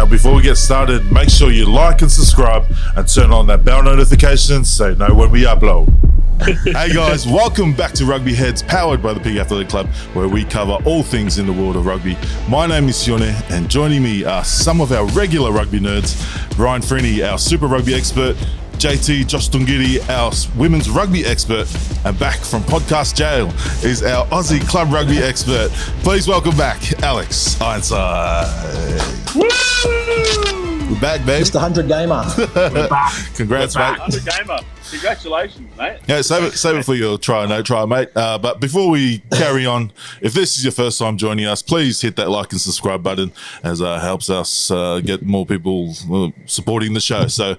But before we get started, make sure you like and subscribe and turn on that bell notification so you know when we upload. Hey guys, welcome back to Rugby Heads, powered by the Pig Athletic Club, where we cover all things in the world of rugby. My name is Sione, and joining me are some of our regular rugby nerds: Ryan Freeney, our Super Rugby expert; JT Josh Tungiri, our women's rugby expert; and back from podcast jail is our Aussie club rugby expert. Please welcome back Alex Ironside. We're back, babe. Mr. 100 Gamer. We're back. Congrats, We're back. mate. 100 Gamer. Congratulations, mate. Yeah, save it for your try or no try, mate. But before we carry on, if this is your first time joining us, please hit that like and subscribe button, as helps us get more people supporting the show. So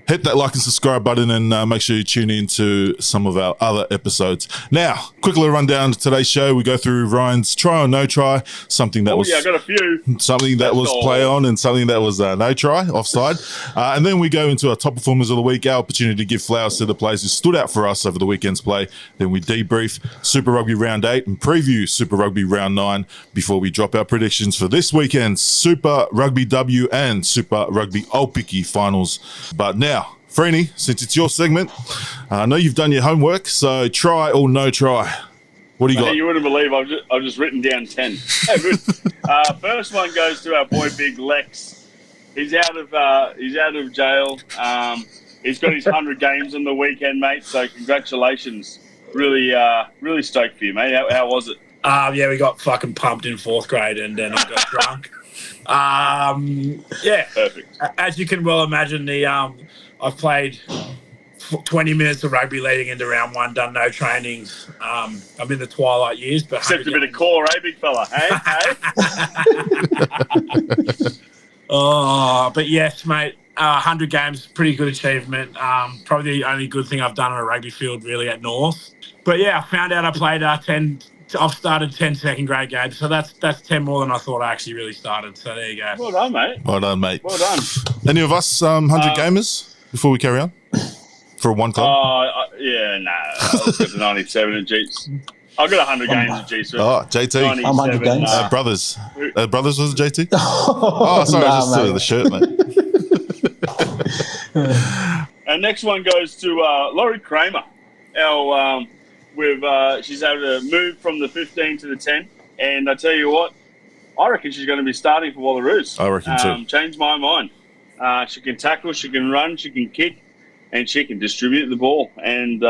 hit that like and subscribe button, and make sure you tune in to some of our other episodes. Now, quick little rundown of today's show. We go through Ryan's try or no try, something that was I got a few. Something that was play on and something that was no try, offside. And then we go into our top performers of the week, our opportunity to give flowers to the players who stood out for us over the weekend's play. Then we debrief Super Rugby Round 8 and preview Super Rugby Round 9 before we drop our predictions for this weekend's Super Rugby W and Super Rugby AUPIKI finals. But now, Freeney, since it's your segment, I know you've done your homework, so try or no try. What do you got? You wouldn't believe I've just written down 10. Oh, good. First one goes to our boy Big Lex. He's out of jail. He's got his 100 games on the weekend, mate. So congratulations. Really stoked for you, mate. How was it? Yeah, we got fucking pumped in fourth grade, and then I got drunk. Yeah, Perfect. As you can well imagine, I've played 20 minutes of rugby leading into round one, done no trainings. I'm in the twilight years, but Except a bit of core, big fella? Hey. But yes, mate, 100 games, pretty good achievement. Probably the only good thing I've done on a rugby field, really, at North. But yeah, I found out I played 10. I've started 10 second grade games, so that's 10 more than I thought I actually really started. So there you go. Well done, mate. Well done, mate. Well done. Any of us 100 gamers before we carry on? For one club? I was got the 97 at Jeeps. I've got 100 games at Jeeps. Oh, JT. I'm 100 games. Brothers. Brothers was it JT? Oh, sorry, I just saw the shirt, mate. Our next one goes to Laurie Kramer. She's able to move from the 15 to the 10, and I tell you what, I reckon she's going to be starting for Wallaroos. I reckon too. Changed my mind. She can tackle, she can run, she can kick, and she can distribute the ball. And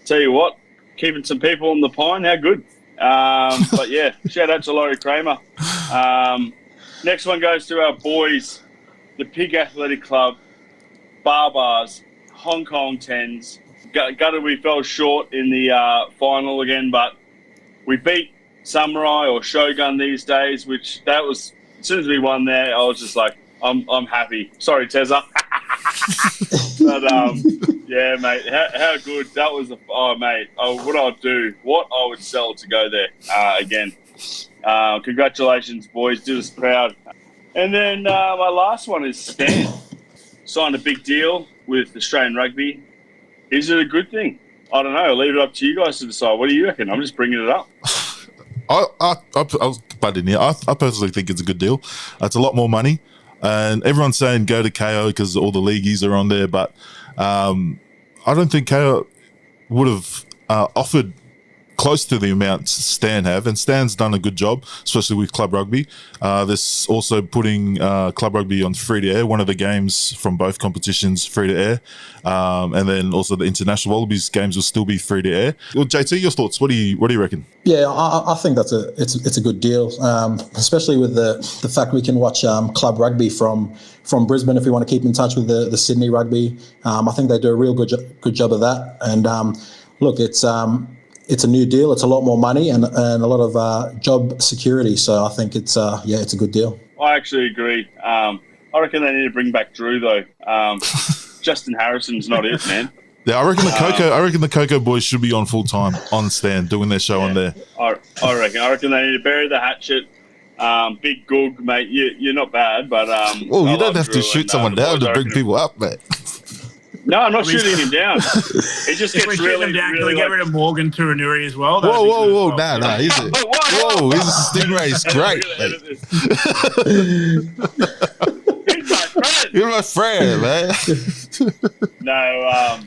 tell you what, keeping some people on the pine, how good. But yeah, shout out to Laurie Kramer. Next one goes to our boys, the Pig Athletic Club, Barbars, Hong Kong 10s. Gutted we fell short in the final again, but we beat Samurai or Shogun these days, which that was, as soon as we won there, I was just like, I'm happy. Sorry, Tezza. But yeah, mate, how good that was. Mate, what I would sell to go there again. Congratulations, boys, did us proud. And then my last one is Stan. Signed a big deal with Australian Rugby. Is it a good thing? I don't know. I'll leave it up to you guys to decide. What do you reckon? I'm just bringing it up. I'll butt in here. I personally think it's a good deal. It's a lot more money. And everyone's saying go to KO because all the leagueies are on there. But I don't think KO would have offered close to the amount Stan have, and Stan's done a good job, especially with club rugby. There's also putting club rugby on free to air, one of the games from both competitions free to air, and then also the international Wallabies games will still be free to air. Well, JT, your thoughts? What do you reckon? Yeah, I think it's a good deal, especially with the fact we can watch club rugby from Brisbane if we want to keep in touch with the Sydney rugby. I think they do a real good job of that. And look, it's a new deal. It's a lot more money and a lot of job security. So I think it's a good deal. I actually agree. I reckon they need to bring back Drew though. Justin Harrison's not it, man. Yeah, I reckon the Coco boys should be on full time on Stan doing their show on there. I reckon they need to bury the hatchet. Big Goog, mate. You're not bad, but well, you don't have to shoot someone down to bring people up, mate. No, I'm not shooting him down. It just gets really, down, really. Can we get rid of Morgan Turanuri as well? Whoa, nah, is it? Whoa, his Stingray's great. You're my friend, man. No,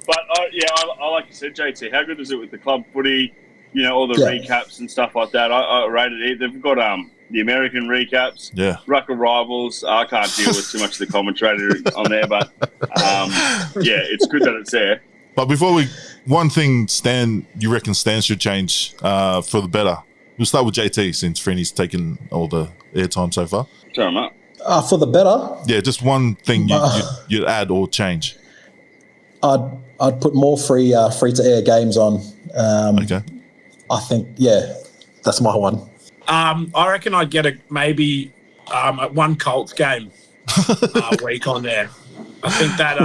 but I like you said, JT. How good is it with the club footy? You know, all the recaps and stuff like that. I rated it. They've got the American recaps, Rucker Rivals. I can't deal with too much of the commentary on there, but it's good that it's there. But before one thing you reckon Stan should change for the better? We'll start with JT since Freeney's taken all the airtime so far. Sorry, mate. For the better? Yeah, just one thing you'd add or change. I'd put more free to air games on. Okay. I think, that's my one. I reckon I'd get maybe one Colts game a week on there. I think that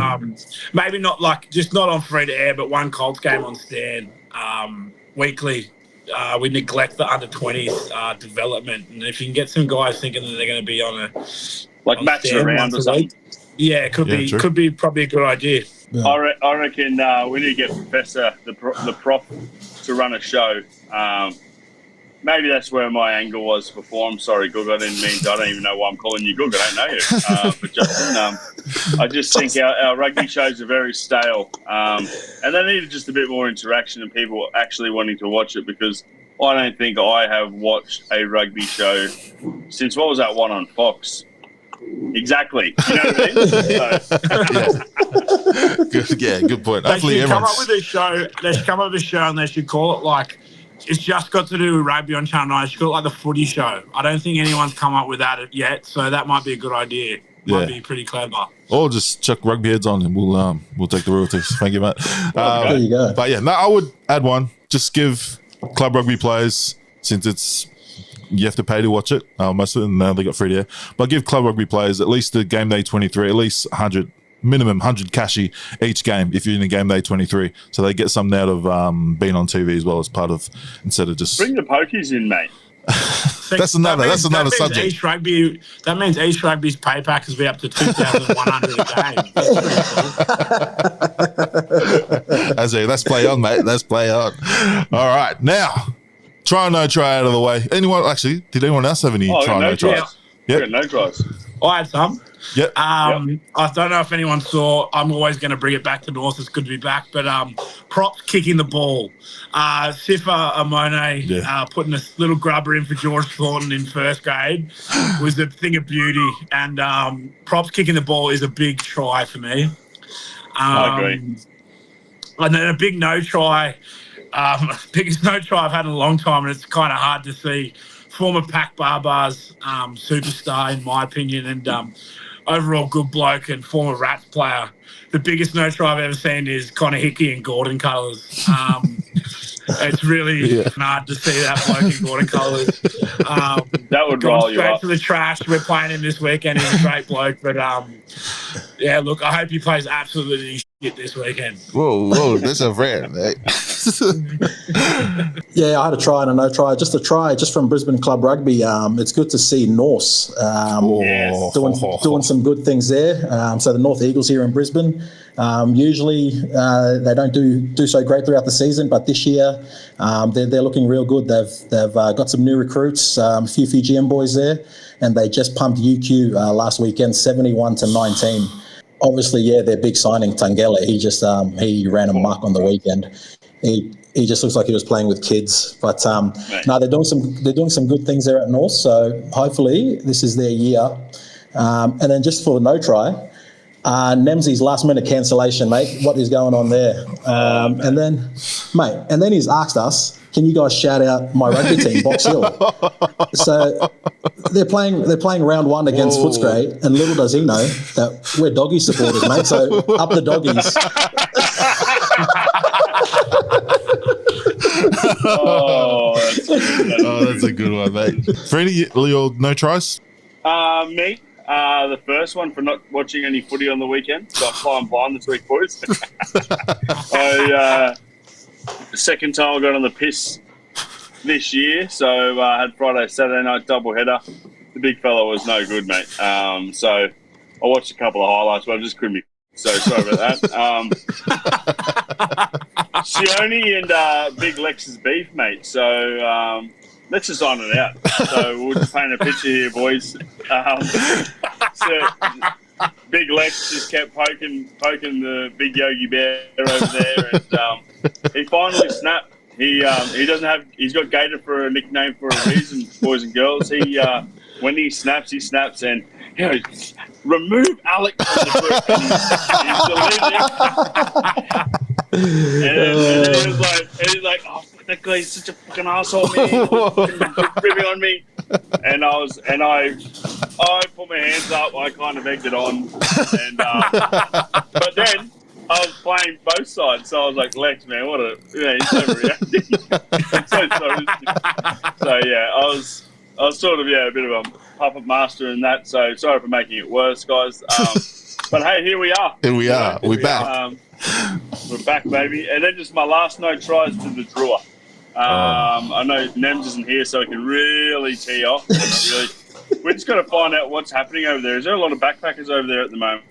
maybe not just not on free to air, but one Colts game on Stan weekly. We neglect the under 20s development, and if you can get some guys thinking that they're going to be on match around or something. Yeah, it could be probably a good idea. Yeah. I reckon we need to get Professor the prof to run a show. Maybe that's where my angle was before. I'm sorry, Goog. I don't even know why I'm calling you Goog. I don't know you. But Justin, I just think our rugby shows are very stale. And they needed just a bit more interaction and people actually wanting to watch it, because I don't think I have watched a rugby show since, what was that one on Fox? Exactly. You know what I mean? Good point. They should come up with a show. They should come up with a show and they should call it it's just got to do with rugby on Channel 9. They should call it the footy show. I don't think anyone's come up with that yet, so that might be a good idea. Might be pretty clever. Or just chuck rugby heads on and we'll take the royalties. Thank you, mate. There you go. But I would add one. Just give club rugby players, since you have to pay to watch it. Most of them now they got free to air. But give club rugby players at least the game day 23, at least 100 minimum 100 cashy each game if you're in a game day 23, so they get something out of being on TV as well, as part of, instead of just bring the pokies in, mate. That's another subject. That means East Rugby's pay pack is be up to 2,100 a game. I say, let's play on, mate. Let's play on. All right, now try or no try out of the way. Did anyone else have any try or no tries? Yeah, no tries. I had some. Yep. I don't know if anyone saw. I'm always going to bring it back to North. It's good to be back. But props kicking the ball. Sifa Amone putting a little grubber in for George Thornton in first grade was a thing of beauty. And props kicking the ball is a big try for me. I agree. And then a big no try. Biggest no try I've had in a long time, and it's kind of hard to see. Former Pac Barbars superstar, in my opinion, and overall good bloke and former Rats player. The biggest no try I've ever seen is Connor Hickey in Gordon colours. It's really hard to see that bloke in Gordon colours. That would roll you up. Straight to the trash. We're playing him this weekend. He's a great bloke, but look, I hope he plays absolutely shit this weekend. Whoa, that's a rare, mate. I had a try and a no try. Just a try, just from Brisbane Club Rugby. It's good to see Norse doing some good things there. So the North Eagles here in Brisbane, usually they don't do so great throughout the season, but this year they're looking real good. They've got some new recruits, a few Fijian boys there, and they just pumped UQ last weekend, 71-19. Obviously, their big signing, Tangela, he ran amok on the weekend. He just looks like he was playing with kids. But they're doing some good things there at North. So hopefully this is their year. And then just for the no try, Nemzi's last minute cancellation, mate. What is going on there? And then he's asked us, can you guys shout out my rugby team, Box Hill? So they're playing round one against Footscray, and little does he know that we're doggy supporters, mate. So up the doggies. That's a good one, mate. Freddie, Leo, no tries? Me. The first one for not watching any footy on the weekend. So I'm flying blind this week, boys. The second time I got on the piss this year. So I had Friday, Saturday night doubleheader. The big fella was no good, mate. So I watched a couple of highlights, but I just couldn't be. So sorry about that. Sione and Big Lex's beef, mate. So let's just iron it out. So we'll just paint a picture here, boys. Big Lex just kept poking the big Yogi Bear over there, and he finally snapped. He's got Gator for a nickname for a reason, boys and girls. When he snaps, and remove Alec from the group. And he's like, oh, that guy's such a fucking asshole, man, ribbing on me. And I put my hands up. I kind of egged it on, and but then I was playing both sides, so I was like, Lex, man, he's overreacting. I'm so sorry. So yeah, I was sort of a bit of a puppet master in that. So sorry for making it worse, guys. But hey, here we are. We're back. We're back, baby. And then just my last no tries to the DRUA. I know Nems isn't here, so I can really tee off. We're just got to find out what's happening over there. Is there a lot of backpackers over there at the moment?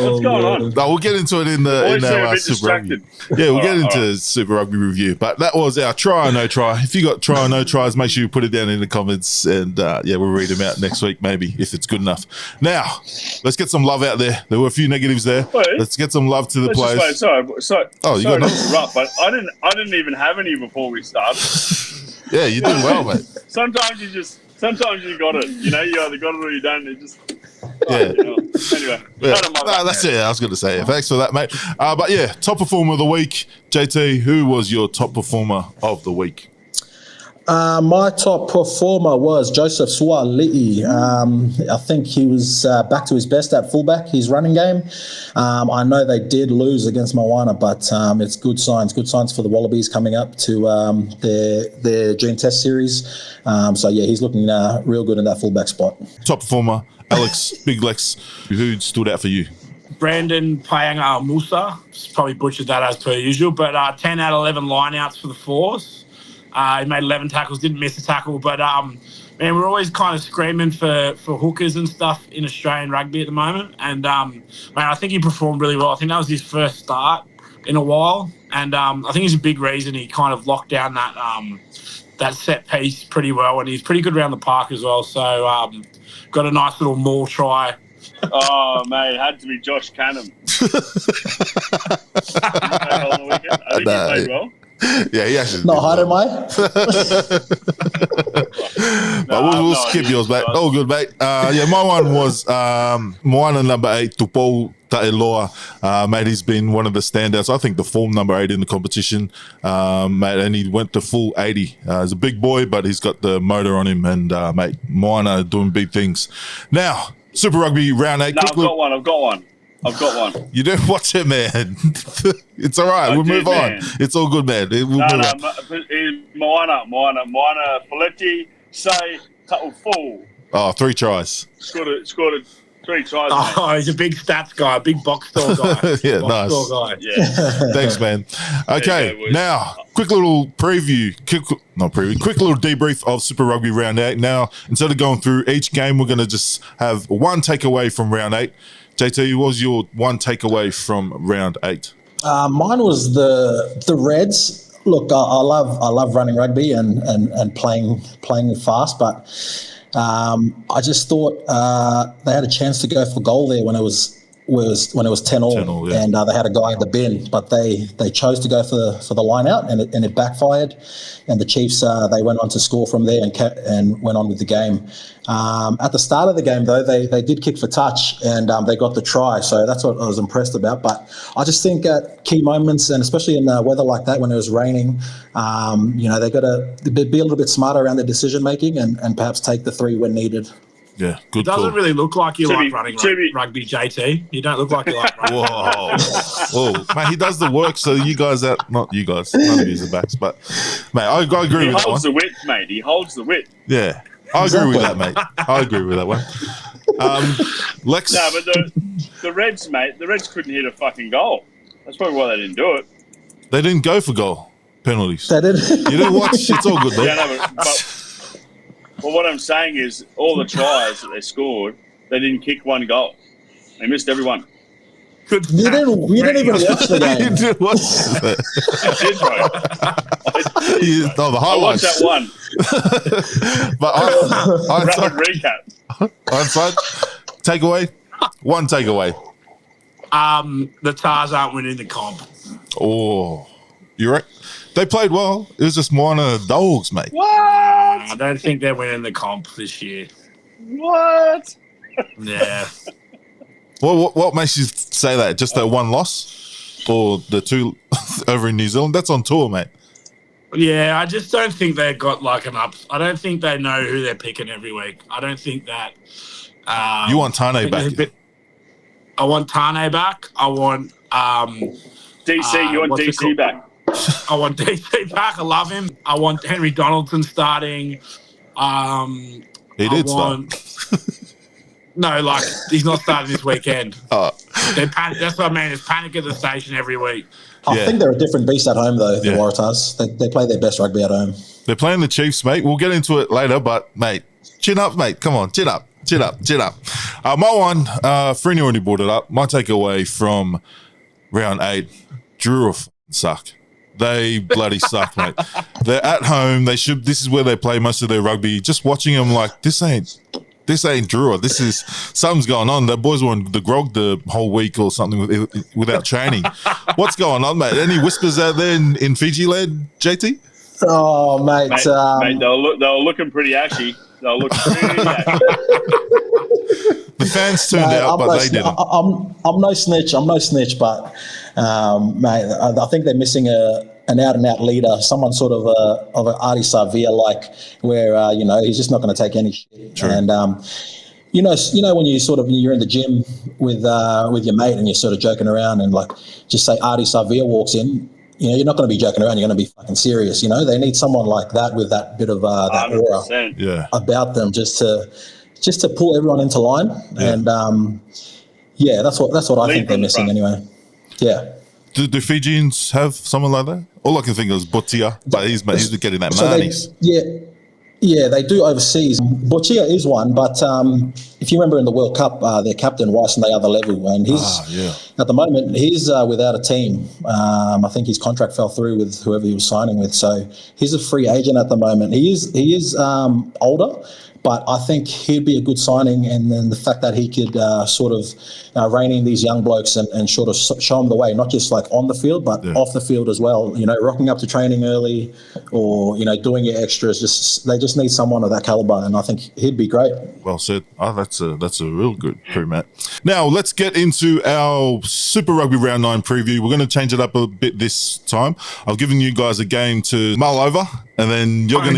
What's going on? No, we'll get into it in our Super Rugby. Yeah, we'll get into Super Rugby review. But that was our try or no try. If you got try or no tries, make sure you put it down in the comments, and we'll read them out next week, maybe, if it's good enough. Now, let's get some love out there. There were a few negatives there. Wait, let's get some love to the players. Sorry, you got to interrupt, but I didn't even have any before we started. Yeah, you did well, mate. Sometimes you got it. You either got it or you don't. It just Anyway, that's it. I was going to say it. Thanks for that, mate. But yeah, top performer of the week, JT. Who was your top performer of the week? My top performer was Joseph Suali'i. I think he was back to his best at fullback, his running game. I know they did lose against Moana, but it's good signs. Good signs for the Wallabies coming up to their June Test series. So yeah, he's looking real good in that fullback spot. Top performer, Alex, Big Lex. Who stood out for you? Brandon Payanga Musa. Probably butchered that as per usual, but 10 out of 11 lineouts for the Force. He made 11 tackles, didn't miss a tackle, but man, we're always kind of screaming for hookers and stuff in Australian rugby at the moment. And man, I think he performed really well. I think that was his first start in a while, and I think he's a big reason he kind of locked down that set piece pretty well, and he's pretty good around the park as well. So got a nice little maul try. Oh, mate, it had to be Josh Canham. He played well on the weekend. I think he played well. Yeah, he actually. Not hard, am I? But we'll skip yours, mate. Oh, good, mate. My one was Moana number 8, Tupou Taeloa. Mate, he's been one of the standouts. I think the form number 8 in the competition, mate, and he went to full 80. He's a big boy, but he's got the motor on him, and mate, Moana doing big things. Now, Super Rugby round 8. No, I've got one. You don't watch it, man. It's all right. We'll move on. It's all good, man. Moana, Folletti, Say, Ta'ufu. Oh, 3 tries. Scored 3 tries. Oh, he's a big stats guy, big box score guy. Yeah, box nice. Score guy. Yeah. Thanks, man. Okay, now, quick little preview. Quick little debrief of Super Rugby round 8. Now, instead of going through each game, we're going to just have one takeaway from round 8. JT, what was your one takeaway from round 8? Mine was the Reds. Look, I love running rugby and playing fast, but I just thought they had a chance to go for goal there when it was 10-all, yeah. And they had a guy in the bin, but they chose to go for the line out, and it backfired. And the Chiefs they went on to score from there and went on with the game. At the start of the game, though, they did kick for touch, and they got the try. So that's what I was impressed about. But I just think at key moments, and especially in weather like that when it was raining, they got to be a little bit smarter around their decision making and perhaps take the 3 when needed. Yeah, good. It doesn't call. really look like you like running rugby, JT. You don't look like you like running. Whoa, man, he does the work. So you guys not you guys, none of you are backs, but mate, I agree with that one. He holds the width, mate. He holds the width. Yeah, I agree with that, mate. I agree with that one. Lex. No, but the Reds, mate. The Reds couldn't hit a fucking goal. That's probably why they didn't do it. They didn't go for goal penalties. They did. You didn't watch. It's all good, mate. Yeah, no, but what I'm saying is, all the tries that they scored, they didn't kick one goal. They missed every one. You didn't even watch the game. You did watch I did, bro. the highlights. I watched that one. But Rapid recap. hindsight, takeaway, one takeaway. The Tars aren't winning the comp. Oh, you're right. They played well. It was just Moana dogs, mate. What? I don't think they're winning the comp this year. What? Yeah. What makes you say that? Just that one loss, or the two over in New Zealand? That's on tour, mate. Yeah, I just don't think they've got like an up. I don't think they know who they're picking every week. I don't think that. You want Tane back? I want Tane back. I want DC. You want DC back? I want DC back. I love him. I want Henry Donaldson starting. He did start. No, like he's not starting this weekend. Oh. That's what I mean. It's panic at the station every week. I think they're a different beast at home, though, the Yeah. Waratahs. They play their best rugby at home. They're playing the Chiefs, mate. We'll get into it later, but, mate, chin up, mate. Come on, chin up. My one, Freeney already brought it up. My takeaway from round 8, DRUA suck. They bloody suck, mate. They're at home. This is where they play most of their rugby. Just watching them like, this ain't DRUA. This is, something's going on. The boys were on the grog the whole week or something without training. What's going on, mate? Any whispers out there in Fiji land, JT? Oh, mate. Mate, they were looking pretty ashy. The fans turned out, but they didn't. I'm no snitch, but mate, I think they're missing an out-and-out leader, someone sort of an Artie Savia, like where he's just not going to take any shit. True. And you know when you're in the gym with your mate and you're sort of joking around and like just say Artie Savia walks in. You're not going to be joking around. You're going to be fucking serious. They need someone like that with that bit of that aura about them, just to pull everyone into line. Yeah. And that's what I think they're missing anyway. Yeah. Do Fijians have someone like that? All I can think of is Botia, but he's getting that money. Yeah, they do overseas. Botia is one, but if you remember in the World Cup, their captain, Rice, and they are the level, and at the moment, he's without a team. I think his contract fell through with whoever he was signing with, so he's a free agent at the moment. He is older, but I think he'd be a good signing, and then the fact that he could sort of rein in these young blokes and sort of show them the way, not just like on the field, but off the field as well. Rocking up to training early, or doing your extras. They just need someone of that caliber, and I think he'd be great. Well said. Oh, that's a real good crew, Matt. Now let's get into our Super Rugby Round 9 preview. We're going to change it up a bit this time. I've given you guys a game to mull over, and then you're going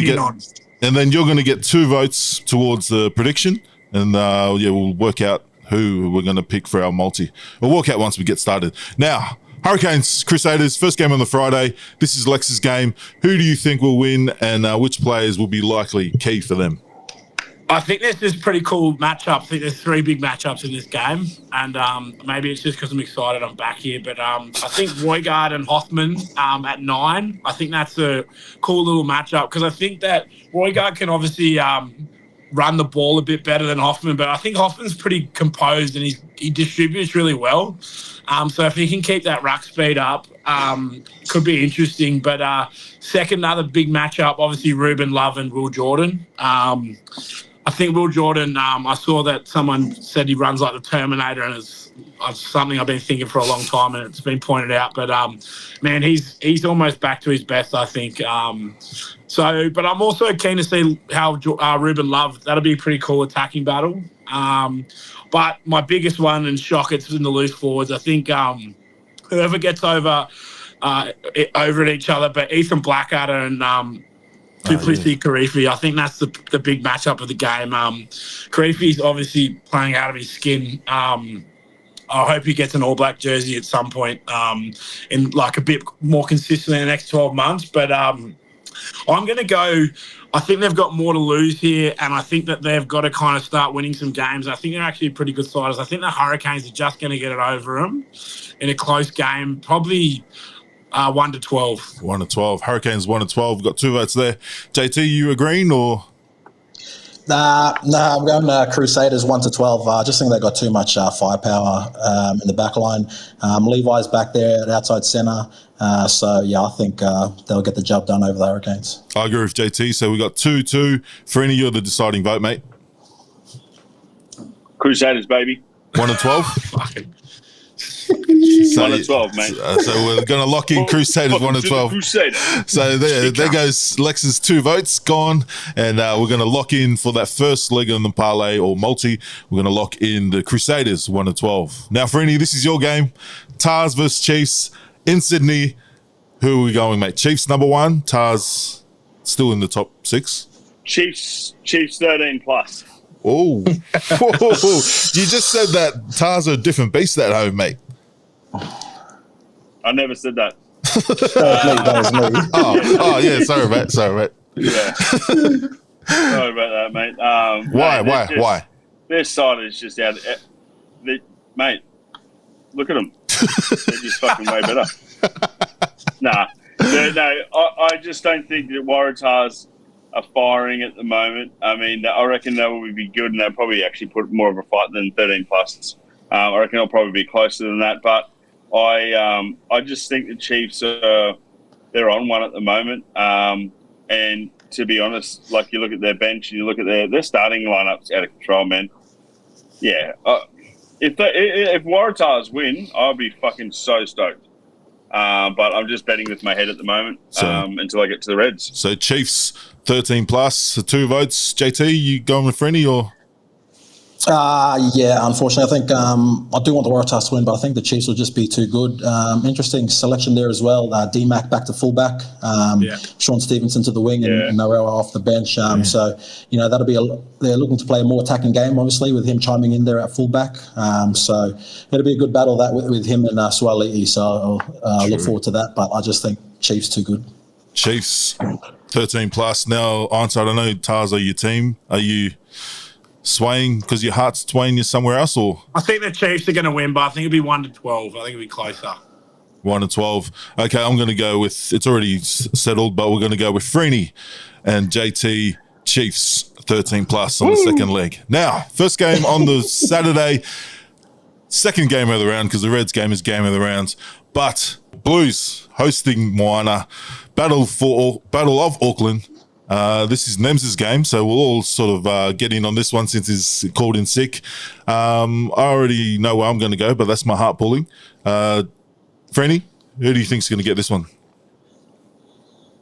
to get 2 votes towards the prediction, and we'll work out who we're going to pick for our multi. We'll work out once we get started. Now, Hurricanes, Crusaders, first game on the Friday. This is Lex's game. Who do you think will win, and which players will be likely key for them? I think this is a pretty cool matchup. I think there's 3 big matchups in this game, and maybe it's just because I'm excited I'm back here, but I think Roygaard and Hoffman at 9, I think that's a cool little matchup, because I think that Roygaard can obviously run the ball a bit better than Hoffman, but I think Hoffman's pretty composed and he distributes really well. So if he can keep that ruck speed up, could be interesting. But second, another big matchup, obviously Ruben Love and Will Jordan. I think Will Jordan, I saw that someone said he runs like the Terminator, and it's something I've been thinking for a long time, and it's been pointed out. But, man, he's almost back to his best, I think. But I'm also keen to see how Ruben Love, that'll be a pretty cool attacking battle. But my biggest one, and shock, it's in the loose forwards. I think whoever gets over at each other, but Ethan Blackadder and Duplessis Karifi, I think that's the big matchup of the game. Karifi's obviously playing out of his skin. I hope he gets an All Black jersey at some point in like a bit more consistently in the next 12 months. But I'm going to go, I think they've got more to lose here, and I think that they've got to kind of start winning some games. I think they're actually pretty good siders. I think the Hurricanes are just going to get it over them in a close game, probably 1-12. 1-12. Hurricanes 1-12. Got 2 votes there. JT, you agreeing or? Nah, I'm going Crusaders 1-12. I just think they got too much firepower in the back line. Levi's back there at outside centre. So yeah, I think they'll get the job done over the Hurricanes. I agree with JT. So we got 2-2. Freeney, you're the deciding vote, mate. Crusaders, baby. 1-12. So, 1-12, mate. So we're going to lock in Crusaders 1-12. Crusaders. So there goes Lex's 2 votes gone, and we're going to lock in for that first leg on the parlay or multi. We're going to lock in the Crusaders 1-12. Now, Freeney, this is your game. Tars versus Chiefs in Sydney. Who are we going, mate? Chiefs number 1. Tars still in the top 6. Chiefs 13 plus. Oh, you just said that Tars are a different beast at home, mate. I never said that. That was me. Oh, yeah. Sorry, mate. Yeah. Sorry about that, mate. Why? Their side is just out. Mate, look at them. They're just fucking way better. Nah. No, I just don't think that Waratahs are firing at the moment. I mean, I reckon they will be good, and they'll probably actually put more of a fight than 13 plus. I reckon they'll probably be closer than that. But I just think the Chiefs they're on one at the moment. And to be honest, like you look at their bench and you look at their starting lineup's out of control, man. Yeah. If Waratahs win, I'll be fucking so stoked. But I'm just betting with my head at the moment until I get to the Reds. So Chiefs 13 plus, 2 votes. JT, you going with Freeney or? Yeah, unfortunately, I think I do want the Waratahs to win, but I think the Chiefs will just be too good. Interesting selection there as well. D-Mac back to fullback, Sean Stevenson to the wing, and Noel off the bench. So, that'll be they're looking to play a more attacking game, obviously, with him chiming in there at fullback. So it'll be a good battle that with him and Suaalii. So I'll look forward to that. But I just think Chiefs too good. Chiefs 13 plus. Now, Answer, I don't know, Tars, are your team? Are you swaying because your heart's swaying you somewhere else, or? I think the Chiefs are going to win, but I think it'll be 1-12. I think it'll be closer. 1-12. Okay, I'm going to go with, it's already settled, but we're going to go with Freeney and JT. Chiefs 13 plus on the second leg. Now, first game on the Saturday, second game of the round, because the Reds game is game of the rounds, but Blues hosting Moana, Battle of Auckland. This is Nems's game, so we'll all sort of get in on this one since he's called in sick. I already know where I'm going to go, but that's my heart pulling. Freeney, who do you think's going to get this one?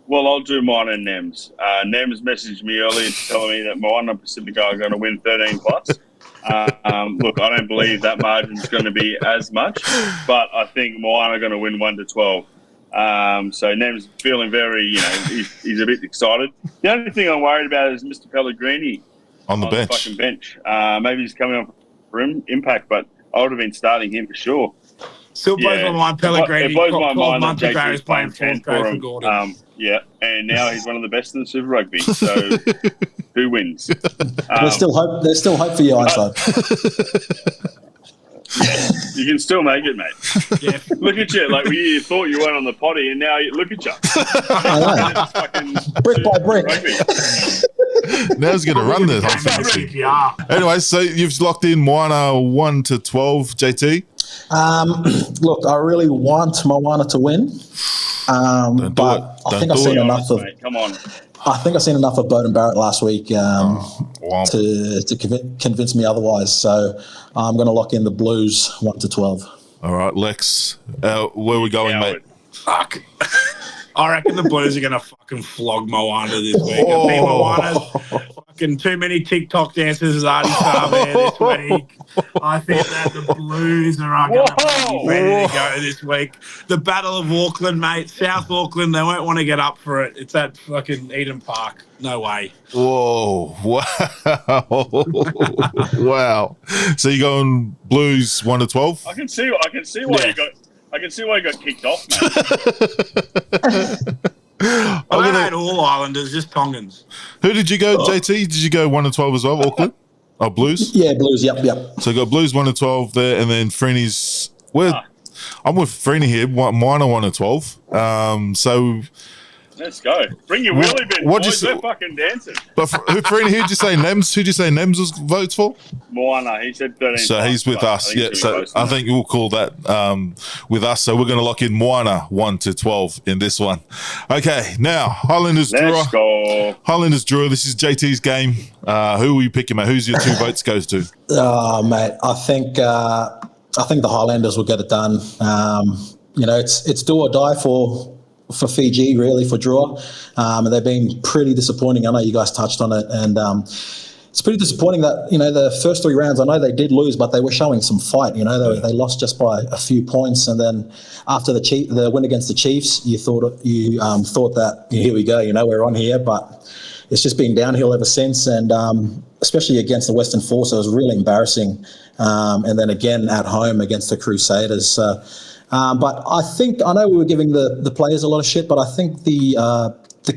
Well, I'll do mine and Nems. Nems messaged me earlier telling me that Moana Pasifika are going to win 13 plus. Look, I don't believe that margin's going to be as much, but I think Moana are going to win 1-12. So Nem's feeling very, he's a bit excited. The only thing I'm worried about is Mr. Pellegrini on the bench. Fucking bench. Maybe he's coming on for impact, but I would have been starting him for sure. Still blows my mind, Pellegrini. It blows my mind that JT is playing 10 for him. And now he's one of the best in the Super Rugby. So who wins? There's still hope. There's still hope for you, Einstein. You can still make it, mate. Yeah. Look at you. Like, you thought you weren't on the potty, and now look at you. Brick by brick. Now he's going to run this. Anyway, so you've locked in Moana 1-12, JT. Look, I really want Moana to win, but I think I've seen enough of. Come on. I think I've seen enough of Bowden Barrett last week to convince me otherwise. So I'm going to lock in the Blues 1-12. All right, Lex, where are we going, mate? Fuck. I reckon the Blues are going to fucking flog Moana this week. I think Moana's fucking too many TikTok dances as Artie Star there this week. I think that the Blues are going to be ready to go this week. The Battle of Auckland, mate. South Auckland, they won't want to get up for it. It's at fucking Eden Park. No way. Whoa. Wow. Wow. So you're going Blues 1-12? I can see why you got... I can see why you got kicked off, mate. I had all Islanders, just Tongans. Who did you go, JT? Did you go 1-12 as well, Auckland? Oh, Blues? Yeah, Blues, yep. So you got Blues 1-12 there, and then Freeney's... I'm with Freeney here, Moana 1-12. So Let's go. Bring your wheelie bin, boys. They're fucking dancing. But Farina, who'd you say Nems was votes for? Moana, he said 13. So he's with us. Yeah, so I think we'll call that with us. So we're going to lock in Moana 1 to 12 in this one. Okay, now Highlanders Let's DRUA. go. Highlanders DRUA. This is JT's game. Who are you picking, mate? Who's your 2 votes goes to? Oh, mate, I think the Highlanders will get it done. It's do or die for Fiji, really, for DRUA. And they've been pretty disappointing. I know you guys touched on it, and it's pretty disappointing that, the first 3 rounds, I know they did lose, but they were showing some fight. They lost just by a few points, and then after the win against the Chiefs, you thought that here we go, we're on here, but it's just been downhill ever since, and especially against the Western Force, it was really embarrassing. And then again at home against the Crusaders. But I know we were giving the players a lot of shit, but I think the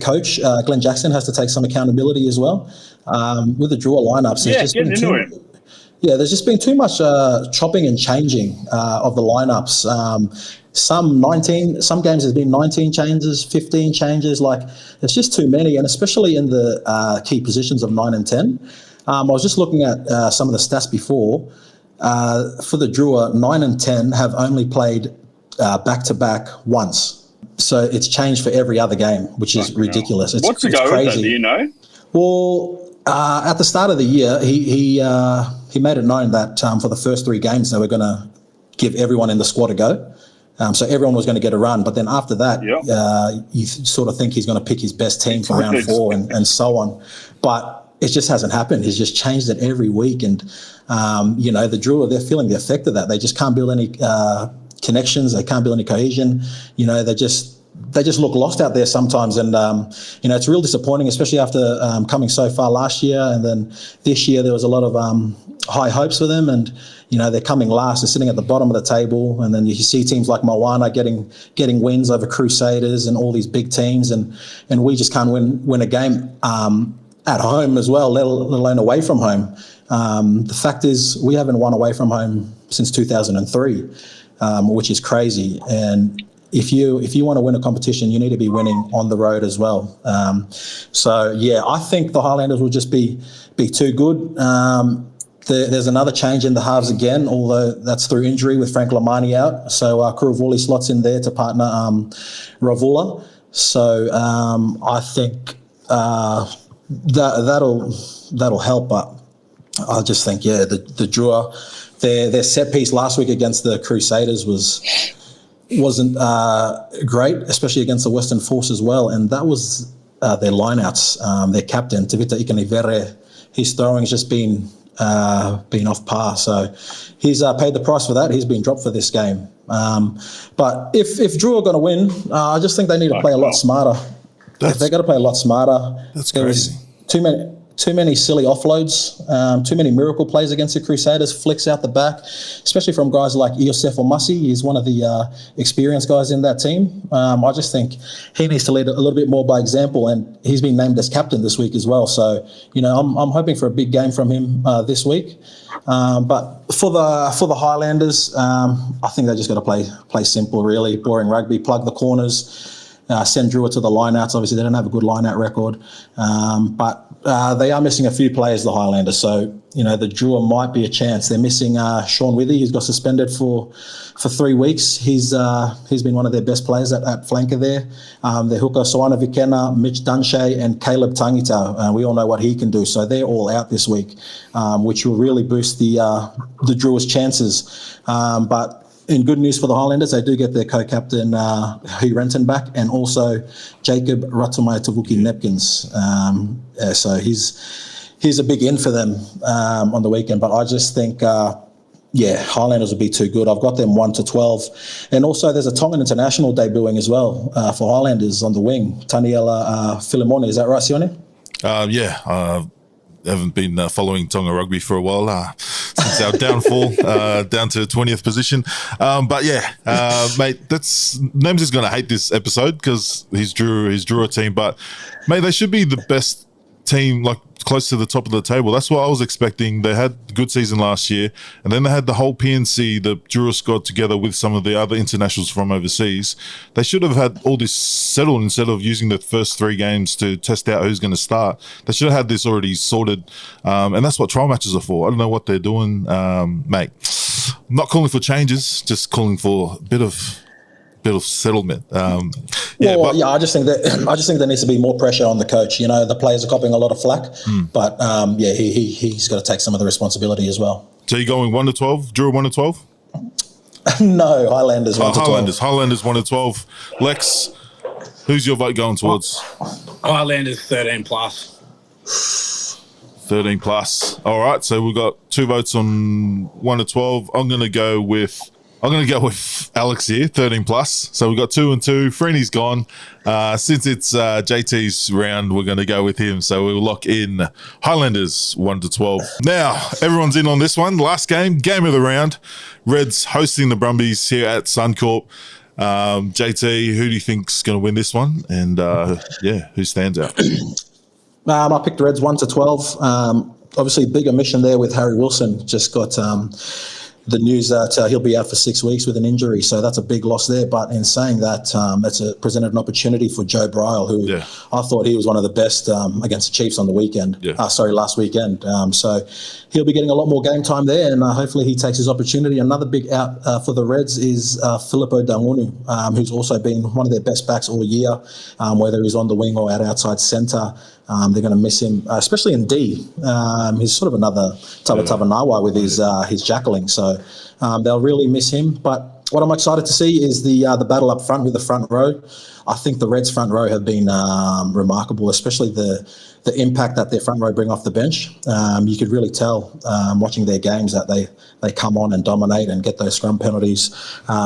coach, Glenn Jackson, has to take some accountability as well. With the DRUA lineups, there's just been too much chopping and changing of the lineups. Some games there's been 19 changes, 15 changes. Like, it's just too many, and especially in the key positions of 9 and 10. I was just looking at some of the stats before. For the DRUA, 9 and 10 have only played back-to-back once. So it's changed for every other game, which is ridiculous. What's the go with that, do you know? Well, at the start of the year, he made it known that for the first 3 games, they were going to give everyone in the squad a go. So everyone was going to get a run. But then after that, you sort of think he's going to pick his best team for round 4 and so on. But it just hasn't happened. He's just changed it every week. And, the DRUA, they're feeling the effect of that. They just can't build any connections. They can't build any cohesion. They just look lost out there sometimes. And, it's real disappointing, especially after coming so far last year. And then this year there was a lot of high hopes for them. And, they're coming last. They're sitting at the bottom of the table. And then you see teams like Moana getting wins over Crusaders and all these big teams. And we just can't win a game at home as well, let alone away from home. The fact is, we haven't won away from home since 2003, which is crazy. And if you want to win a competition, you need to be winning on the road as well. I think the Highlanders will just be too good. There's another change in the halves again, although that's through injury with Frank Lamani out. So Kuruvuli slots in there to partner Ravula. So I think that'll help, but I just think the DRUA, their set piece last week against the Crusaders wasn't great, especially against the Western Force as well, and that was their lineouts. Their captain Tevita Ikanivere, his throwing has just been off par, so he's paid the price for that. He's been dropped for this game. But if DRUA are going to win, I just think they need to play a lot smarter. They've got to play a lot smarter. That's crazy. Too many silly offloads, too many miracle plays against the Crusaders, flicks out the back, especially from guys like Iosef Omasi. He's one of the experienced guys in that team. I just think he needs to lead a little bit more by example, and he's been named as captain this week as well. So, I'm hoping for a big game from him this week. But for the Highlanders, I think they just got to play simple, really, boring rugby, plug the corners. Send DRUA to the lineouts. Obviously, they don't have a good lineout record, but they are missing a few players, the Highlanders. So, the DRUA might be a chance. They're missing Sean Withy. He's got suspended for 3 weeks. He's been one of their best players at flanker there. Their hooker, Soana Vikena, Mitch Dunshea, and Caleb Tangita. We all know what he can do. So they're all out this week, which will really boost the DRUA's chances. But in good news for the Highlanders, they do get their co-captain, Hugh Renton, back, and also Jacob Ratumai Tavuki Nepkins. So he's a big in for them on the weekend. But I just think, Highlanders will be too good. I've got them 1 to 12. And also there's a Tongan international debuting as well for Highlanders on the wing. Taniela Filimone, is that right, Sione? Haven't been following Tonga rugby for a while since our downfall down to 20th position. Mate, Nems is going to hate this episode because he's drew a team. But, mate, they should be the best team like close to the top of the table. That's what I was expecting. They had a good season last year, and then they had the whole PNC, the DRUA squad together with some of the other internationals from overseas. They should have had all this settled instead of using the first 3 games to test out who's going to start. They should have had this already sorted, and that's what trial matches are for. I don't know what they're doing, mate. I'm not calling for changes, just calling for a bit of settlement. I just think there needs to be more pressure on the coach. You know, the players are copying a lot of flack, but he's got to take some of the responsibility as well. So you're going 1 to 12, DRUA 1 to 12? No, Highlanders 1 to 12. Highlanders 1 to 12. Lex, who's your vote going towards? Highlanders 13 plus. 13 plus. All right, so we've got 2 votes on 1 to 12. I'm going to go with Alex here, 13 plus. So we've got 2 and 2. Freeney's gone. Since it's JT's round, we're going to go with him. So we'll lock in Highlanders 1 to 12. Now, everyone's in on this one. Last game of the round. Reds hosting the Brumbies here at Suncorp. JT, who do you think's going to win this one? And who stands out? I picked Reds 1 to 12. Obviously, big omission there with Harry Wilson. Just got the news that he'll be out for 6 weeks with an injury, so that's a big loss there. But in saying that, that's presented an opportunity for Joe Bryle, who I thought he was one of the best against the Chiefs on the weekend. Last weekend. So he'll be getting a lot more game time there, and hopefully he takes his opportunity. Another big out for the Reds is Filippo Daungunu, who's also been one of their best backs all year, whether he's on the wing or outside centre. They're going to miss him, especially in D. He's sort of another Tavanawa with his jackling, so they'll really miss him. But what I'm excited to see is the battle up front with the front row. I think the Reds' front row have been remarkable, especially the impact that their front row bring off the bench. You could really tell watching their games that they come on and dominate and get those scrum penalties.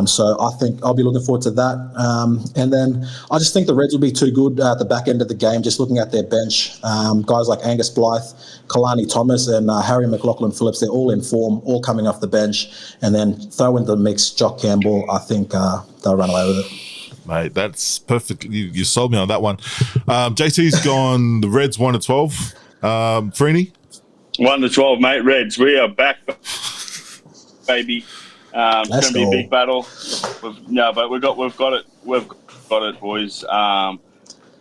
So I think I'll be looking forward to that. And then I just think the Reds will be too good at the back end of the game, just looking at their bench. Guys like Angus Blythe, Kalani Thomas and Harry McLaughlin Phillips, they're all in form, all coming off the bench. And then throw in the mix Jock Campbell, I think they'll run away with it. Mate, that's perfect. You sold me on that one. JT's gone the Reds 1 to 12. Freeney? 1 to 12, mate. Reds, we are back, baby. It's going to be a big battle. But we've got it. We've got it, boys. I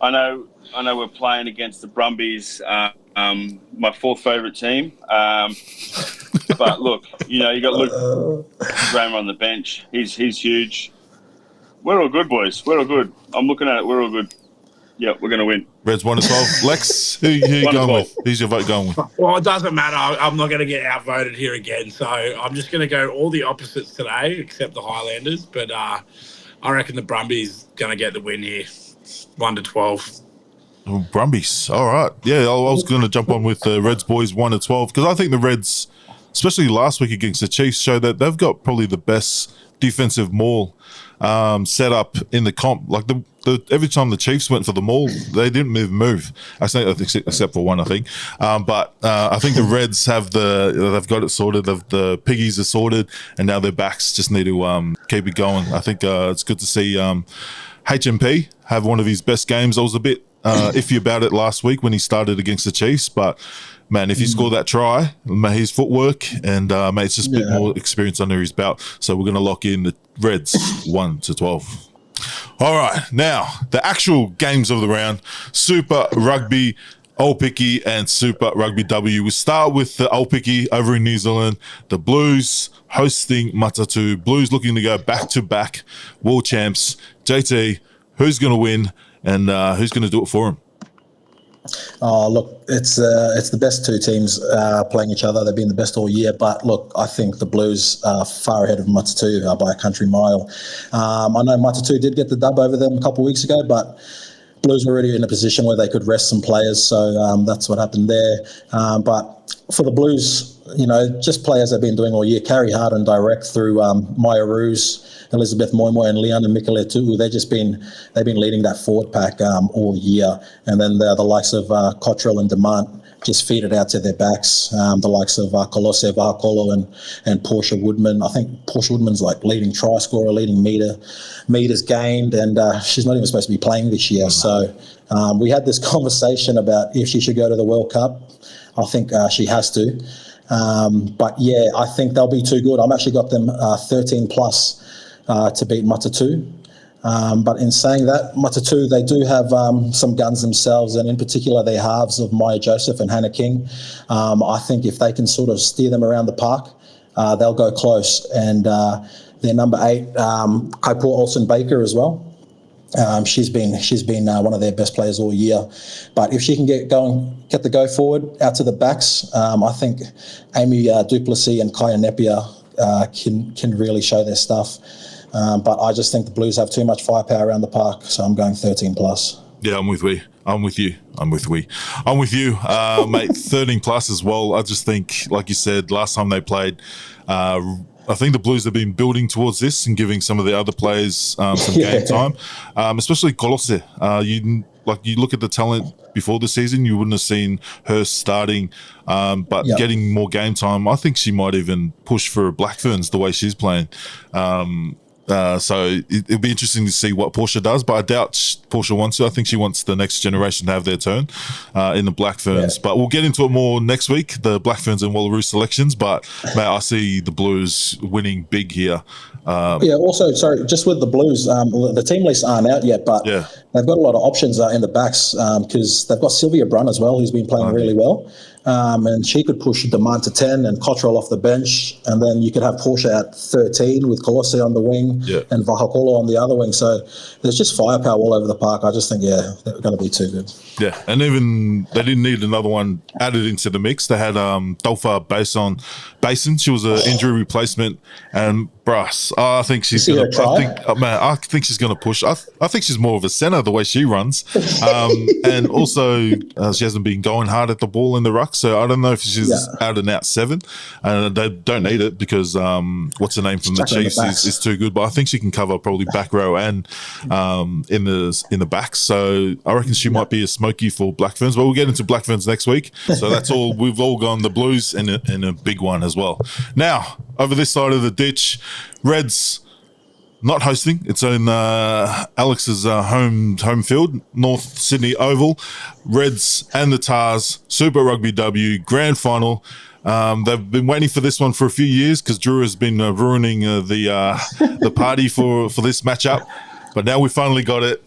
know we're playing against the Brumbies, my 4th favourite team. But look, you got Luke Raymer on the bench. He's huge. We're all good, boys. We're all good. I'm looking at it. We're all good. Yeah, we're going to win. Reds 1 to 12. Lex, who you going with? Who's your vote going with? Well, it doesn't matter. I'm not going to get outvoted here again. So I'm just going to go all the opposites today, except the Highlanders. But I reckon the Brumbies going to get the win here. 1 to 12. Oh, Brumbies. All right. Yeah, I was going to jump on with the Reds boys 1 to 12 because I think the Reds, especially last week against the Chiefs, show that they've got probably the best defensive maul set up in the comp. Like every time the Chiefs went for the maul, they didn't move. I think except for one, I think. But I think the Reds they've got it sorted. The piggies are sorted, and now their backs just need to keep it going. I think it's good to see HMP have one of his best games. I was a bit iffy about it last week when he started against the Chiefs, but man, if he scored that try, his footwork and it's just a bit more experience under his belt. So we're going to lock in the Reds 1 to 12. All right, now the actual games of the round: Super Rugby AUPIKI and Super Rugby W. We start with the AUPIKI over in New Zealand. The Blues hosting Matatu. Blues looking to go back-to-back world champs. JT, who's going to win and who's going to do it for him? Oh, look, it's the best two teams playing each other. They've been the best all year. But, look, I think the Blues are far ahead of Matatu by a country mile. I know Matatu did get the dub over them a couple of weeks ago, but Blues were already in a position where they could rest some players. So that's what happened there. But for the Blues, just players they've been doing all year, Carrie Hart and direct through Maya Roos, Elizabeth Moimoy and Leon and Mikeletu. They've been leading that forward pack all year. And then the likes of Cottrell and Demant just feed it out to their backs. The likes of Kolose Vahakolo and Portia Woodman. I think Portia Woodman's like leading try scorer, leading meters gained, and she's not even supposed to be playing this year. So we had this conversation about if she should go to the World Cup. I think she has to. But yeah, I think they'll be too good. I've actually got them 13 plus to beat Matatu. But in saying that, Matatu, they do have some guns themselves, and in particular their halves of Maya Joseph and Hannah King. I think if they can sort of steer them around the park, they'll go close. And their number 8, Kaipua Olsen-Baker as well. She's been one of their best players all year. But if she can get the go forward out to the backs, I think Amy Duplessis and Kaya Napier can really show their stuff. But I just think the Blues have too much firepower around the park, so I'm going 13 plus. Yeah, I'm with you, mate. 13 plus as well. I just think, like you said, last time they played, I think the Blues have been building towards this and giving some of the other players some game time, especially Kolose. You look at the talent before the season, you wouldn't have seen her starting, but getting more game time. I think she might even push for Black Ferns the way she's playing. So it'll be interesting to see what Portia does, but I doubt Portia wants to. I think she wants the next generation to have their turn in the Black Ferns. But we'll get into it more next week, the Black Ferns and Wallaroo selections. But, mate, I see the Blues winning big here. Also, sorry, just with the Blues, the team lists aren't out yet, but they've got a lot of options in the backs because they've got Sylvia Brunn as well, who's been playing really well. And she could push Demand to 10 and Cottrell off the bench. And then you could have Portia at 13 with Kolose on the wing and Vahakolo on the other wing. So there's just firepower all over the park. I just think, they're going to be too good. Yeah, and even they didn't need another one added into the mix. They had Dolpha Basin. She was an injury replacement. And Brass, I think she's going to. I think she's going to push. I think she's more of a center the way she runs, and also she hasn't been going hard at the ball in the ruck. So I don't know if she's out and out 7, and they don't need it because what's her name from the Chiefs is too good. But I think she can cover probably back row and in the back. So I reckon she might be a smoky for Black Ferns. But we'll get into Black Ferns next week. So that's all. We've all gone the Blues in a big one as well. Now over this side of the ditch. Reds not hosting. It's in Alex's home field, North Sydney Oval. Reds and the Tars, Super Rugby W, Grand Final. They've been waiting for this one for a few years because DRUA has been ruining the party for this matchup. But now we finally got it.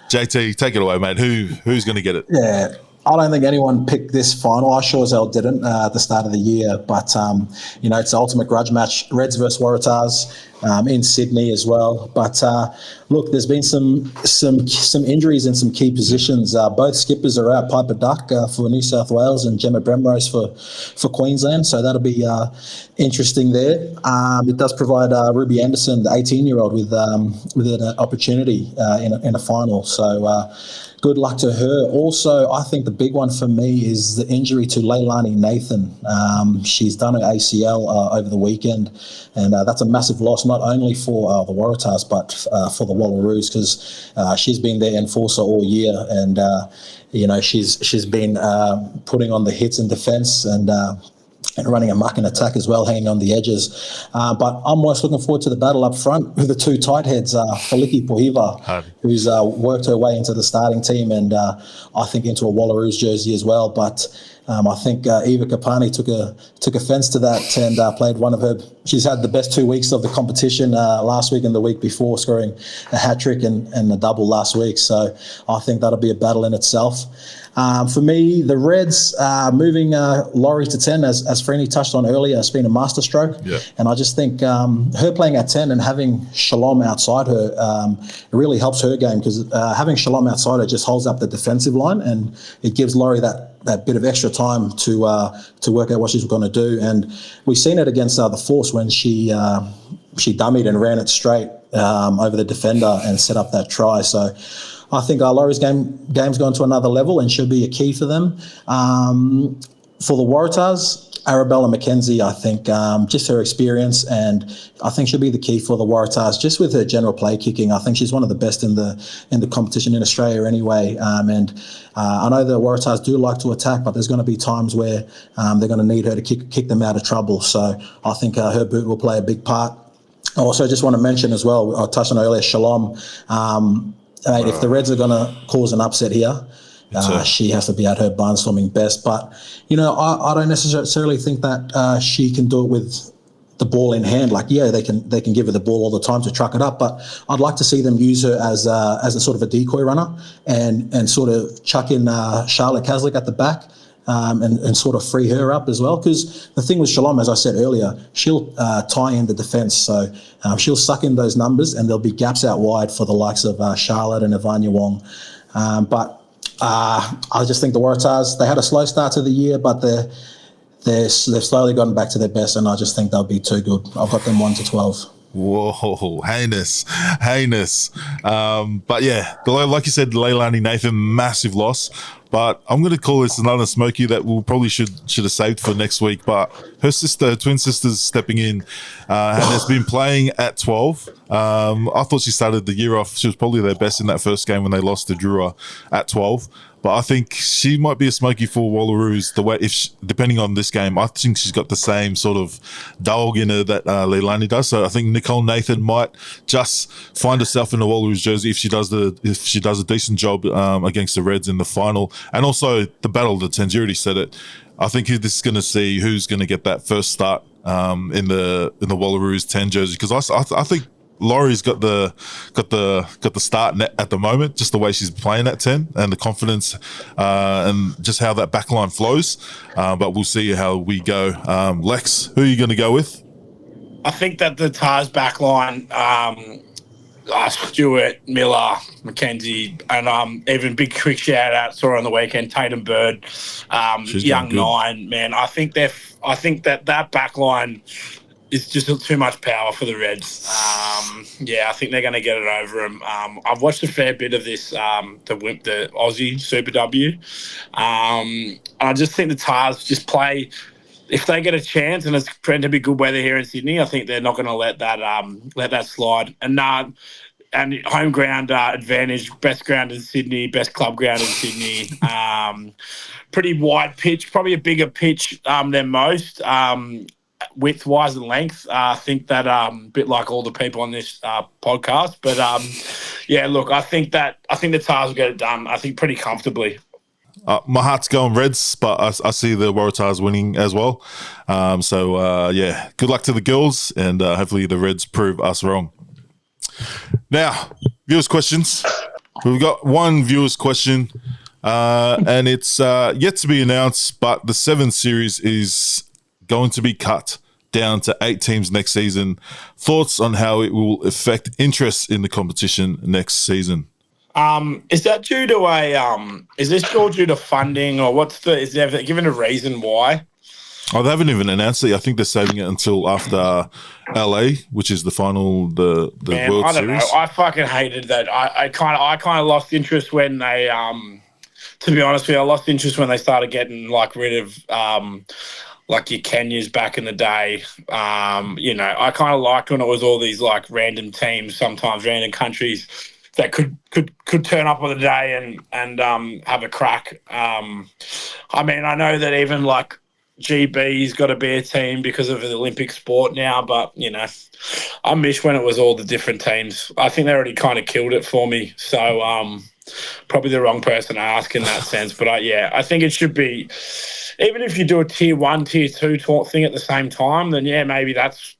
JT, take it away, mate. Who's going to get it? Yeah. I don't think anyone picked this final. I sure as hell didn't at the start of the year. But, it's the ultimate grudge match, Reds versus Waratahs in Sydney as well. But, look, there's been some injuries in some key positions. Both skippers are out, Piper Duck for New South Wales and Gemma Bremrose for Queensland. So that'll be interesting there. It does provide Ruby Anderson, the 18-year-old, with an opportunity in a final. So good luck to her. Also, I think the big one for me is the injury to Leilani Nathan. She's done an ACL over the weekend, and that's a massive loss, not only for the Waratahs, but for the Wallaroos, because she's been their enforcer all year, and she's been putting on the hits in defence and running amok in attack as well, hanging on the edges. But I'm most looking forward to the battle up front with the two tight heads, Feliki Pohiva, who's worked her way into the starting team and I think into a Wallaroos jersey as well. But I think Eva Kapani took offence to that and played one of her. She's had the best 2 weeks of the competition last week and the week before, scoring a hat-trick and a double last week. So I think that'll be a battle in itself. For me, the Reds moving Laurie to 10, as Freeney touched on earlier, has been a masterstroke. Yeah. And I just think her playing at 10 and having Shalom outside her really helps her game, because having Shalom outside her just holds up the defensive line and it gives Laurie that bit of extra time to work out what she's going to do. And we've seen it against the Force when she dummied and ran it straight over the defender and set up that try. So I think Laurie's game's gone to another level and should be a key for them. For the Waratahs, Arabella McKenzie, I think, just her experience, and I think she'll be the key for the Waratahs, just with her general play kicking. I think she's one of the best in the competition in Australia anyway. And I know the Waratahs do like to attack, but there's going to be times where they're going to need her to kick them out of trouble. So I think her boot will play a big part. I also just want to mention as well, I touched on earlier, Shalom. If the Reds are going to cause an upset here, she has to be at her barnstorming best. But, I don't necessarily think that she can do it with the ball in hand. Like, yeah, they can give her the ball all the time to truck it up, but I'd like to see them use her as a sort of a decoy runner and sort of chuck in Charlotte Caslick at the back. And sort of free her up as well. Because the thing with Shalom, as I said earlier, she'll tie in the defence. So she'll suck in those numbers and there'll be gaps out wide for the likes of Charlotte and Ivania Wong. But I just think the Waratahs, they had a slow start to the year, but they've slowly gotten back to their best, and I just think they'll be too good. I've got them 1-12. Whoa, heinous. But yeah, like you said, Leilani Nathan, massive loss. But I'm going to call this another smoky that we'll probably should have saved for next week. But her twin sister's stepping in, and has been playing at 12. I thought she started the year off. She was probably their best in that first game when they lost to DRUA at 12. But I think she might be a smoky for Wallaroos. Depending on this game, I think she's got the same sort of dog in her that Leilani does. So I think Nicole Nathan might just find herself in the Wallaroos jersey if she does a decent job against the Reds in the final. And also the battle of the tens. You already said it. I think this is going to see who's going to get that first start in the Wallaroos 10 jersey, because I think Laurie's got the start net at the moment, just the way she's playing at 10 and the confidence and just how that backline flows. But we'll see how we go. Lex, who are you going to go with? I think that the Tars backline, Stewart, Miller, McKenzie, and even big quick shout out, saw her on the weekend, Tatum Bird, young nine, man. I think that backline is just too much power for the Reds. I think they're going to get it over them. I've watched a fair bit of this, the Aussie Super W. I just think the Tars just play. If they get a chance, and it's going to be good weather here in Sydney, I think they're not going to let that slide. And home ground advantage, best ground in Sydney, best club ground in Sydney. Pretty wide pitch, probably a bigger pitch than most. Width-wise and length, I think that a bit like all the people on this podcast. But look, I think the Tars will get it done. I think pretty comfortably. My heart's going Reds, but I see the Waratahs winning as well. Good luck to the girls, and hopefully the Reds prove us wrong. Now, viewers' questions. We've got one viewer's question, and it's yet to be announced, but the 7 series is going to be cut down to 8 teams next season. Thoughts on how it will affect interest in the competition next season? Is that due to is this all due to funding, or is there given a reason why? Oh, they haven't even announced it. I think they're saving it until after LA, which is the final, the World I don't Series. know. I fucking hated that. I kind of lost interest when they to be honest with you, I lost interest when they started getting rid of like your Kenyas back in the day. I kind of liked when it was all these random teams, sometimes random countries that could turn up on the day and have a crack. I know that even GB's got to be a team because of the Olympic sport now, but I miss when it was all the different teams. I think they already kind of killed it for me. So probably the wrong person to ask in that sense. But I think it should be, even if you do a tier 1, tier 2 thing at the same time, then maybe that's,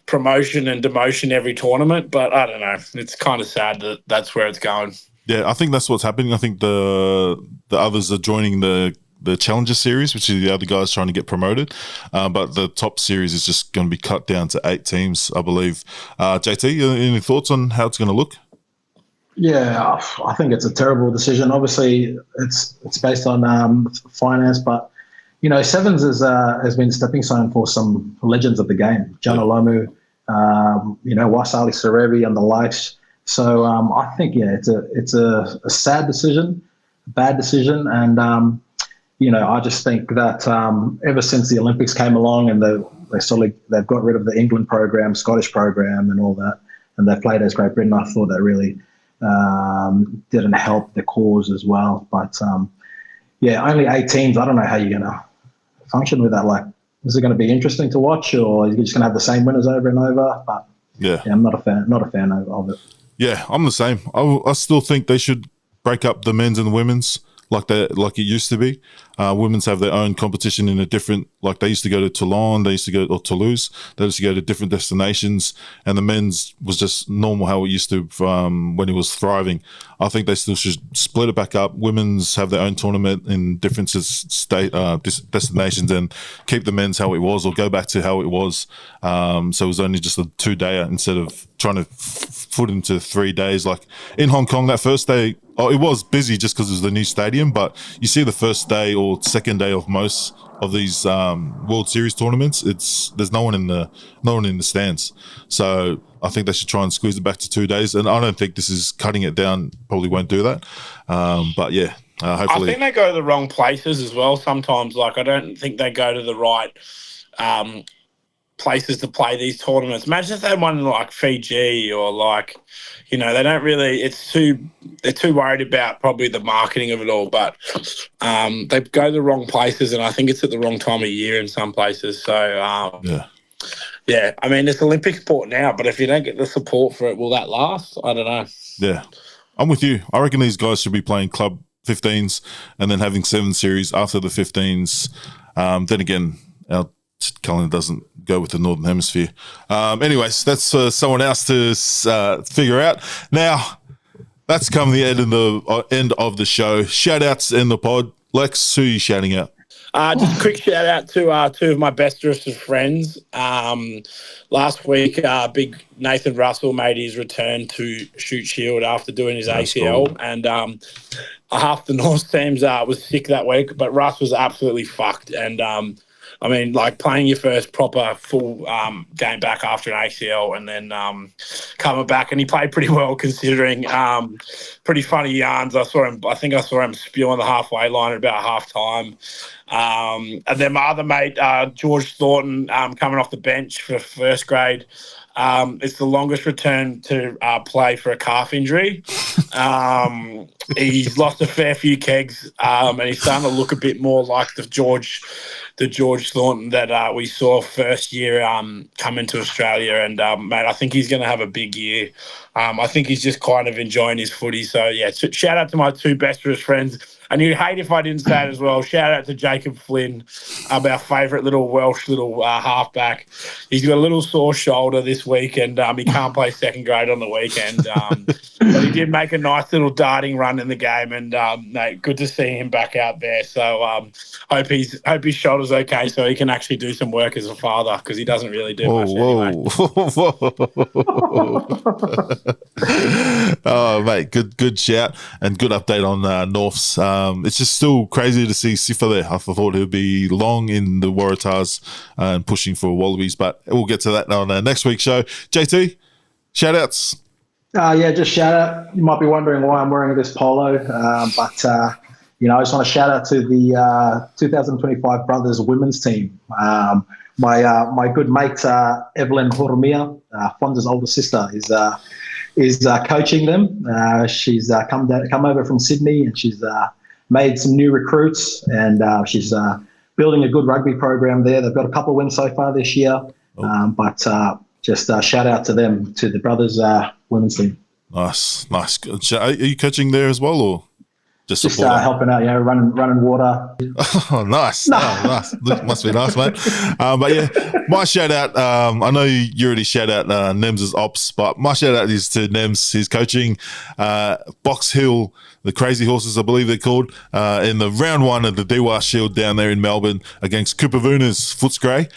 promotion and demotion every tournament. But I don't know. It's kind of sad that that's where it's going. Yeah, I think that's what's happening. I think the others are joining the Challenger Series, which is the other guys trying to get promoted. But the top series is just going to be cut down to 8 teams, I believe. JT, any thoughts on how it's going to look? Yeah, I think it's a terrible decision. Obviously, it's based on finance, but Sevens has been a stepping stone for some legends of the game, John Olomu, Wasali Serevi and the likes. So I think it's a sad decision, a bad decision, and I just think that ever since the Olympics came along and they've got rid of the England program, Scottish program, and all that, and they played as Great Britain, I thought that really didn't help the cause as well. But only 8 teams. I don't know how you're going to function with that. Like, is it going to be interesting to watch, or are you just going to have the same winners over and over? But I'm not a fan of it. Yeah, I'm the same. I still think they should break up the men's and the women's like it used to be. Women's have their own competition in a different, like they used to go to Toulon, or Toulouse. They used to go to different destinations, and the men's was just normal how it used to when it was thriving. I think they still should split it back up. Women's have their own tournament in different destinations, and keep the men's how it was, or go back to how it was. So it was only just a 2-dayer instead of trying to foot into 3 days. Like in Hong Kong, that first day, it was busy just because it was the new stadium, but you see the first day or second day of most of these World Series tournaments, there's no one in the stands. So I think they should try and squeeze it back to 2 days, and I don't think this is cutting it down. Probably won't do that. But yeah, hopefully. I think they go to the wrong places as well sometimes. Like, I don't think they go to the right places to play these tournaments. Imagine if they won like Fiji or like, they don't really, they're too worried about probably the marketing of it all, but they go to the wrong places, and I think it's at the wrong time of year in some places. So, I mean, it's Olympic sport now, but if you don't get the support for it, will that last? I don't know. Yeah, I'm with you. I reckon these guys should be playing club 15s and then having 7 series after the 15s. Then again, our calendar doesn't go with the Northern Hemisphere. Anyways, that's for someone else to figure out. Now, that's come the end of the show. Shout outs in the pod. Lex, who are you shouting out? Just a quick shout out to 2 of my bestest of friends. Last week, big Nathan Russell made his return to Shoot Shield after doing his ACL, cool. And half the North teams was sick that week, but Russ was absolutely fucked. And I mean, like playing your first proper full game back after an ACL, and then coming back, and he played pretty well considering. Pretty funny yarns. I think I saw him spew on the halfway line at about half time. And then my other mate, George Thornton, coming off the bench for first grade. It's the longest return to play for a calf injury. He's lost a fair few kegs, and he's starting to look a bit more like the George Thornton that we saw first year coming to Australia. And, mate, I think he's going to have a big year. I think he's just kind of enjoying his footy. So, yeah, shout out to my 2 bestest friends. And you'd hate if I didn't say it as well. Shout out to Jacob Flynn, our favourite little Welsh halfback. He's got a little sore shoulder this week, and he can't play second grade on the weekend. But he did make a nice little darting run in the game, and mate, good to see him back out there. So hope his shoulder's okay, so he can actually do some work as a father, because he doesn't really do much anyway. Oh, mate, good shout and good update on Norths. It's just still crazy to see Sifa there. I thought he'd be long in the Waratahs and pushing for Wallabies, but we'll get to that on next week's show. JT, shout outs. Just shout out. You might be wondering why I'm wearing this polo, but I just want to shout out to the 2025 Brothers women's team. My good mate Evelyn Horumia, Fonda's older sister, is coaching them. She's come over from Sydney, and she's made some new recruits, and she's building a good rugby program there. They've got a couple of wins so far this year, but just shout out to them, to the Brothers women's team. Nice. Are you coaching there as well, or just helping out? Running water. Oh, nice. Nice. Must be nice, mate. But yeah, my shout out. I know you already shout out Nem's ops, but my shout out is to Nems. He's coaching Box Hill, the Crazy Horses, I believe they're called, in the round 1 of the DRUA Shield down there in Melbourne against Cooperwoona's Footscray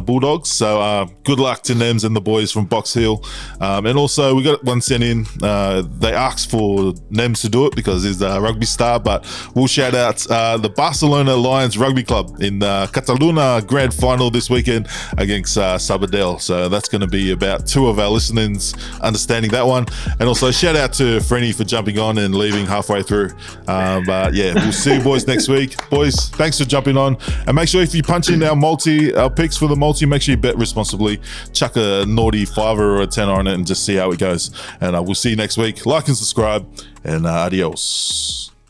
Bulldogs. So good luck to Nems and the boys from Box Hill. And also we got one sent in. They asked for Nems to do it because he's a rugby star, but we'll shout out the Barcelona Lions Rugby Club in the Cataluna Grand Final this weekend against Sabadell. So that's going to be about 2 of our listeners understanding that one. And also shout out to Frenny for jumping on and leaving halfway halfway through. But yeah, we'll see you boys next week. Boys, thanks for jumping on. And make sure if you punch in our picks for the multi, make sure you bet responsibly. Chuck a naughty $5 or a $10 on it and just see how it goes. And we'll see you next week. Like and subscribe, and adios.